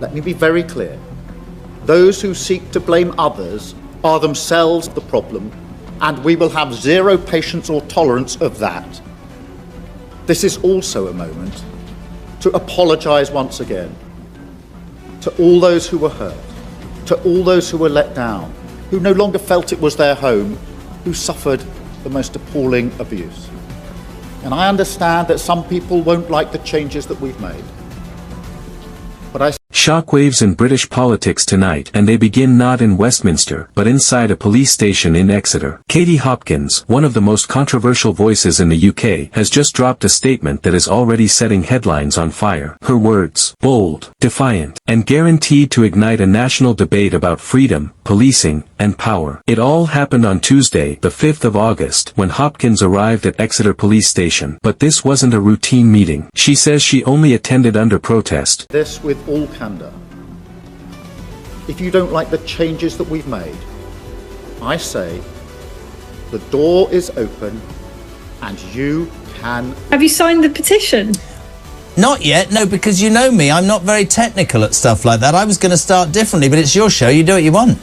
Let me be very clear. Those who seek to blame others are themselves the problem, and we will have zero patience or tolerance of that. This is also a moment to apologise once again to all those who were hurt, to all those who were let down, who no longer felt it was their home, who suffered the most appalling abuse. And I understand that some people won't like the changes that we've made. But Shockwaves in British politics tonight, and they begin not in Westminster, but inside a police station in Exeter. Katie Hopkins, one of the most controversial voices in the UK, has just dropped a statement that is already setting headlines on fire. Her words, bold, defiant, and guaranteed to ignite a national debate about freedom, policing, and power. It all happened on Tuesday, the 5th of August, when Hopkins arrived at Exeter Police Station. But this wasn't a routine meeting. She says she only attended under protest. This with all candor. If you don't like the changes that we've made, I say the door is open and you can... Have you signed the petition? Not yet, no, because you know me, I'm not very technical at stuff like that. I was going to start differently, but it's your show, you do what you want.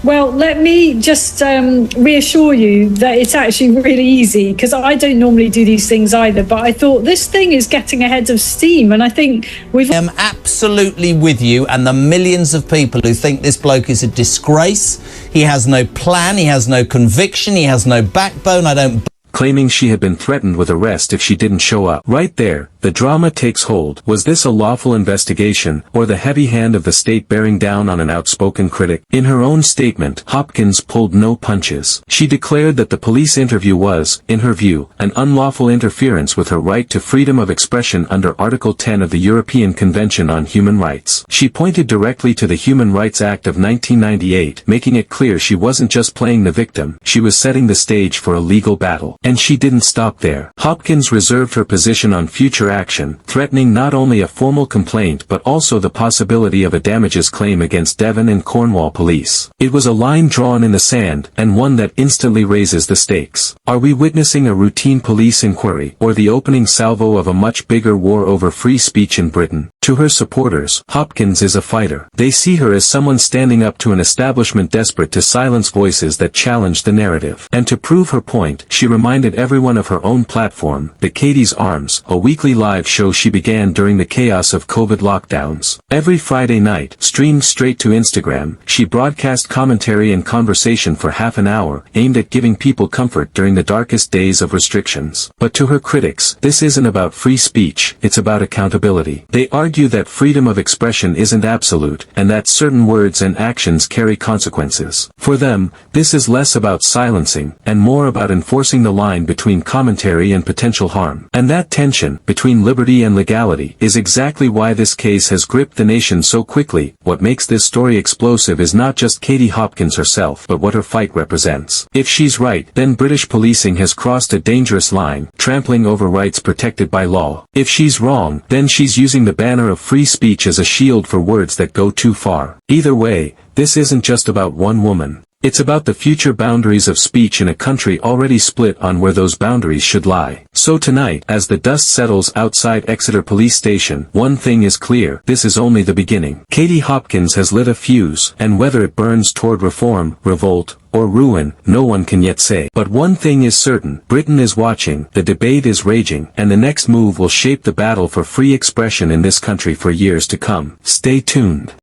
Well, let me just reassure you that it's actually really easy, because I don't normally do these things either, but I thought this thing is getting ahead of steam, and I think we've... I am absolutely with you and the millions of people who think this bloke is a disgrace. He has no plan, he has no conviction, he has no backbone. Claiming she had been threatened with arrest if she didn't show up. Right there, the drama takes hold. Was this a lawful investigation, or the heavy hand of the state bearing down on an outspoken critic? In her own statement, Hopkins pulled no punches. She declared that the police interview was, in her view, an unlawful interference with her right to freedom of expression under Article 10 of the European Convention on Human Rights. She pointed directly to the Human Rights Act of 1998, making it clear she wasn't just playing the victim, she was setting the stage for a legal battle. And she didn't stop there. Hopkins reserved her position on future action, threatening not only a formal complaint but also the possibility of a damages claim against Devon and Cornwall police. It was a line drawn in the sand, and one that instantly raises the stakes. Are we witnessing a routine police inquiry, or the opening salvo of a much bigger war over free speech in Britain? To her supporters, Hopkins is a fighter. They see her as someone standing up to an establishment desperate to silence voices that challenge the narrative. And to prove her point, she reminded everyone of her own platform, the Katie's Arms, a weekly live show she began during the chaos of COVID lockdowns. Every Friday night, streamed straight to Instagram, she broadcast commentary and conversation for half an hour, aimed at giving people comfort during the darkest days of restrictions. But to her critics, this isn't about free speech, it's about accountability. They argue that freedom of expression isn't absolute, and that certain words and actions carry consequences. For them, this is less about silencing, and more about enforcing the line between commentary and potential harm. And that tension, between liberty and legality, is exactly why this case has gripped the nation so quickly. What makes this story explosive is not just Katie Hopkins herself, but what her fight represents. If she's right, then British policing has crossed a dangerous line, trampling over rights protected by law. If she's wrong, then she's using the banner of free speech as a shield for words that go too far. Either way, this isn't just about one woman. It's about the future boundaries of speech in a country already split on where those boundaries should lie. So tonight, as the dust settles outside Exeter Police Station, one thing is clear: this is only the beginning. Katie Hopkins has lit a fuse, and whether it burns toward reform, revolt, or ruin, no one can yet say. But one thing is certain: Britain is watching, the debate is raging, and the next move will shape the battle for free expression in this country for years to come. Stay tuned.